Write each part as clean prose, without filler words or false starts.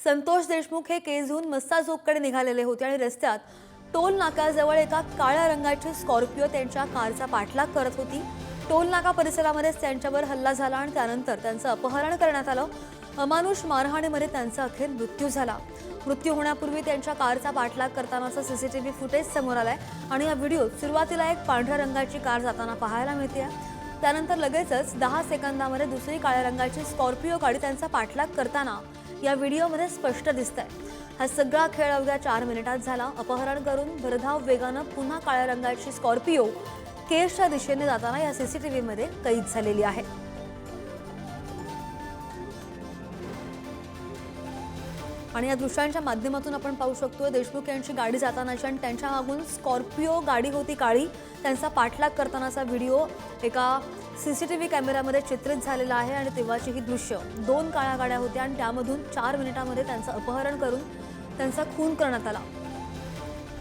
संतोष देशमुख हे केजहून मस्साजोगकडे निघालेले होते आणि रस्त्यात टोल नाक्याजवळ एका काळ्या रंगाची स्कॉर्पिओ त्यांच्या कारचा पाठलाग करत होती। टोल नाका परिसरामध्येच त्यांच्यावर हल्ला झाला आणि त्यानंतर त्यांचं अपहरण करण्यात आलं। अमानुष मारहाणीमध्ये त्यांचा अखेर मृत्यू झाला। मृत्यू होण्यापूर्वी त्यांच्या कारचा पाठलाग करतानाचा सीसीटीव्ही फुटेज समोर आलाय आणि या व्हिडिओत सुरुवातीला एक पांढऱ्या रंगाची कार जाताना पाहायला मिळते। त्यानंतर लगेचच 10 सेकंदामध्ये दुसरी काळ्या रंगाची स्कॉर्पिओ गाडी त्यांचा पाठलाग करताना या व्हिडिओमध्ये स्पष्ट दिसतंय। हा सगळा खेळ अवघ्या 4 मिनिटात झाला। अपहरण करून भरधाव वेगानं पुन्हा काळ्या रंगाची स्कॉर्पिओ केजच्या दिशेने जाताना या सीसीटीव्हीमध्ये कैद झालेली आहे। आणि या दृश्यांच्या माध्यमातून आपण पाहू शकतो देशमुख यांची गाडी जातानाची आणि त्यांच्या मागून स्कॉर्पिओ गाडी होती काळी, त्यांचा पाठलाग करतानाचा व्हिडिओ एका सीसीटीव्ही कॅमेऱ्यामध्ये चित्रित झालेला आहे। आणि तेव्हाची ही दृश्य 2 काळ्या गाड्या होत्या आणि त्यामधून 4 मिनिटांमध्ये त्यांचं अपहरण करून त्यांचा खून करण्यात आला।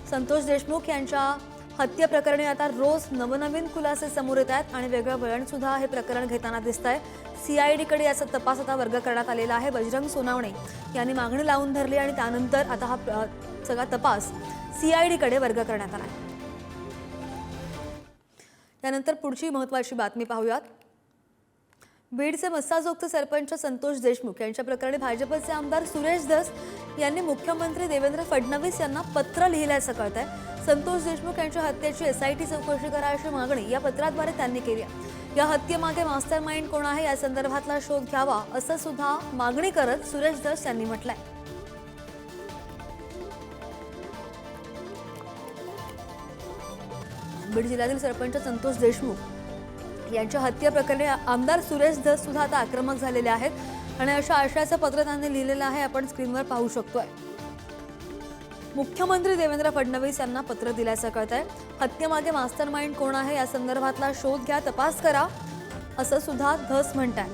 संतोष देशमुख यांच्या हत्या प्रकरणी आता रोज नवनवीन खुलासे समोर येत आहेत आणि वेगळं वळण सुद्धा हे प्रकरण घेताना दिसतंय। सीआयडीकडे याचा तपास आता वर्ग करण्यात आलेला आहे। बजरंग सोनावणे यांनी मागणी लावून धरली आणि त्यानंतर आता हा सगळा तपास सीआयडीकडे वर्ग करण्यात आला आहे। त्यानंतर पुढची महत्त्वाची बातमी पाहूयात। बीडचे मस्साजोगचे सरपंच संतोष देशमुख यांच्या प्रकरणी भाजपचे आमदार सुरेश धस यांनी मुख्यमंत्री देवेंद्र फडणवीस यांना पत्र लिहिल्याचं कळतंय। संतोष देशमुख यांच्या हत्येची एसआयटी चौकशी करा अशी मागणी या पत्राद्वारे त्यांनी केली आहे। या हत्येमागे मास्टरमाइंड कोण आहे या संदर्भातला शोध घ्यावा असं सुद्धा मागणी करत सुरेश धस यांनी म्हटलंय। बीड जिल्ह्यातील सरपंच संतोष देशमुख यांच्या हत्या प्रकरणी आमदार सुरेश धस सुद्धा आता आक्रमक झालेले आहेत आणि अशा आशयाचं पत्र त्यांनी लिहिलेलं आहे, आपण स्क्रीनवर पाहू शकतोय। मुख्यमंत्री देवेंद्र फडणवीस यांना पत्र दिल्याचं कळतंय। हत्येमागे मास्टरमाइंड कोण आहे या संदर्भातला शोध घ्या, तपास करा असं सुद्धा धस म्हणतात।